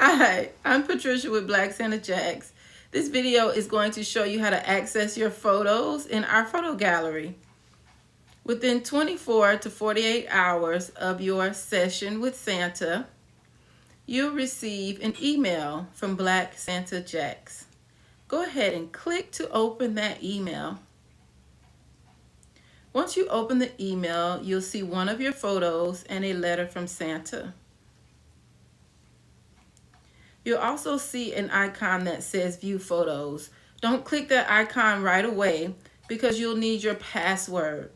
Hi, I'm Patricia with Black Santa Jax. This video is going to show you how to access your photos in our photo gallery. Within 24 to 48 hours of your session with Santa, you'll receive an email from Black Santa Jax. Go ahead and click to open that email. Once you open the email, you'll see one of your photos and a letter from Santa. You'll also see an icon that says View Photos. Don't click that icon right away because you'll need your password.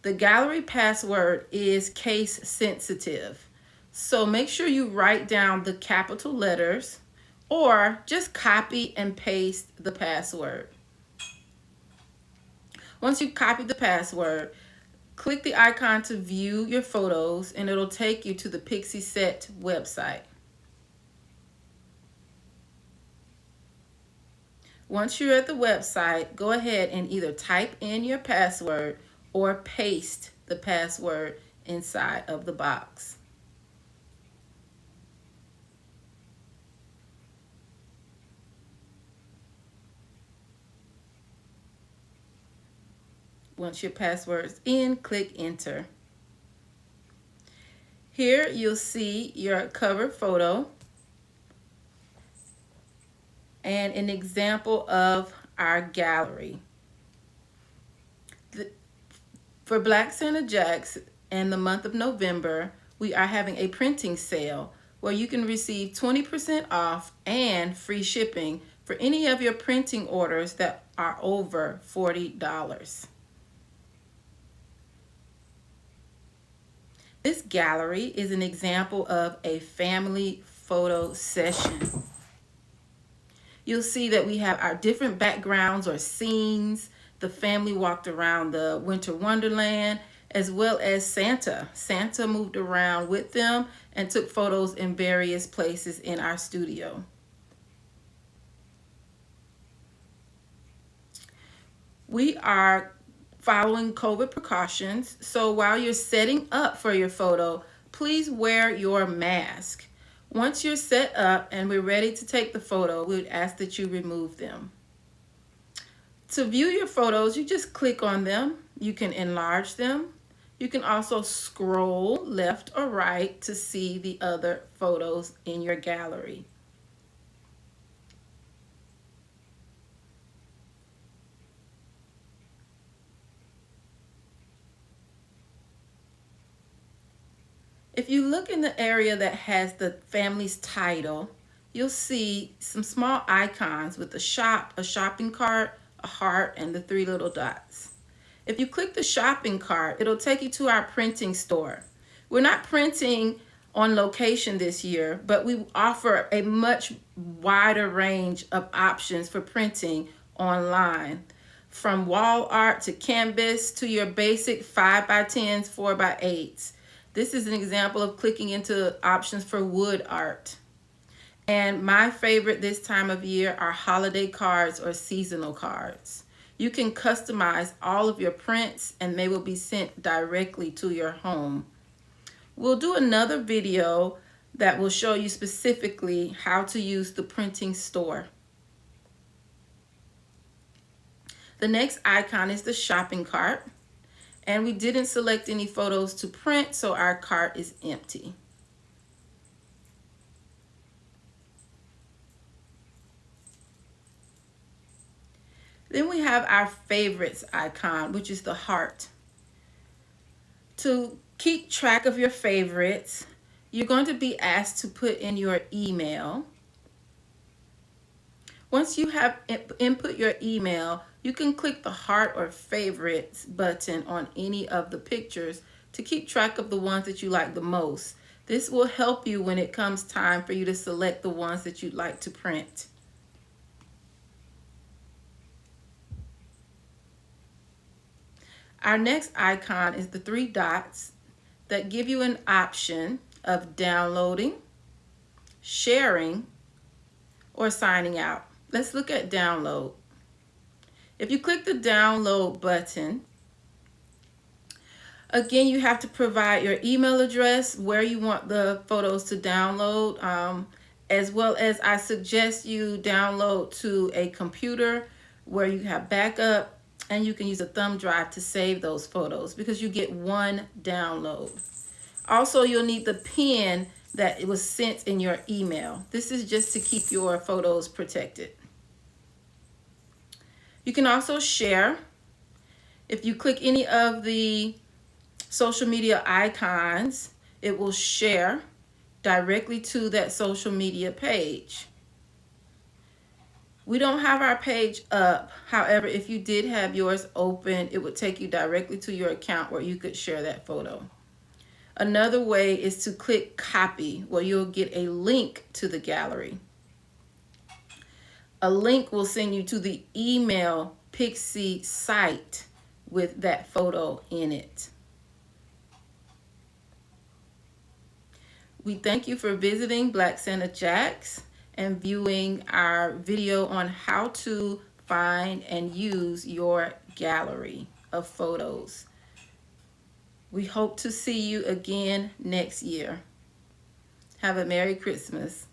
The gallery password is case sensitive, so make sure you write down the capital letters or just copy and paste the password. Once you copy the password, click the icon to view your photos and it'll take you to the pixieset website. Once you're at the website, go ahead and either type in your password or paste the password inside of the box. Once your password's in, click enter. Here you'll see your cover photo and an example of our gallery. For Black Santa Jax and the month of November, we are having a printing sale where you can receive 20% off and free shipping for any of your printing orders that are over $40. This gallery is an example of a family photo session. You'll see that we have our different backgrounds or scenes. The family walked around the Winter Wonderland, as well as Santa. Santa moved around with them and took photos in various places in our studio. We are following COVID precautions, so while you're setting up for your photo, please wear your mask. Once you're set up and we're ready to take the photo, we would ask that you remove them. To view your photos, you just click on them. You can enlarge them. You can also scroll left or right to see the other photos in your gallery. If you look in the area that has the family's title, you'll see some small icons with a shop, a shopping cart, a heart, and the 3 little dots. If you click the shopping cart, it'll take you to our printing store. We're not printing on location this year, but we offer a much wider range of options for printing online. From wall art to canvas to your basic 5x10s, 4x8s. This is an example of clicking into options for wood art. And my favorite this time of year are holiday cards or seasonal cards. You can customize all of your prints and they will be sent directly to your home. We'll do another video that will show you specifically how to use the printing store. The next icon is the shopping cart. And we didn't select any photos to print, so our cart is empty. Then we have our favorites icon, which is the heart. To keep track of your favorites, you're going to be asked to put in your email. Once you have input your email, you can click the heart or favorites button on any of the pictures to keep track of the ones that you like the most. This will help you when it comes time for you to select the ones that you'd like to print. Our next icon is the 3 dots that give you an option of downloading, sharing, or signing out. Let's look at download. If you click the download button, again, you have to provide your email address, where you want the photos to download, as well as I suggest you download to a computer where you have backup, and you can use a thumb drive to save those photos because you get one download. Also, you'll need the pin that it was sent in your email. This is just to keep your photos protected. You can also share. If you click any of the social media icons, it will share directly to that social media page. We don't have our page up. However, if you did have yours open, it would take you directly to your account where you could share that photo. Another way is to click copy, where you'll get a link to the gallery. A link will send you to the email Pixie site with that photo in it. We thank you for visiting Black Santa Jax and viewing our video on how to find and use your gallery of photos. We hope to see you again next year. Have a Merry Christmas.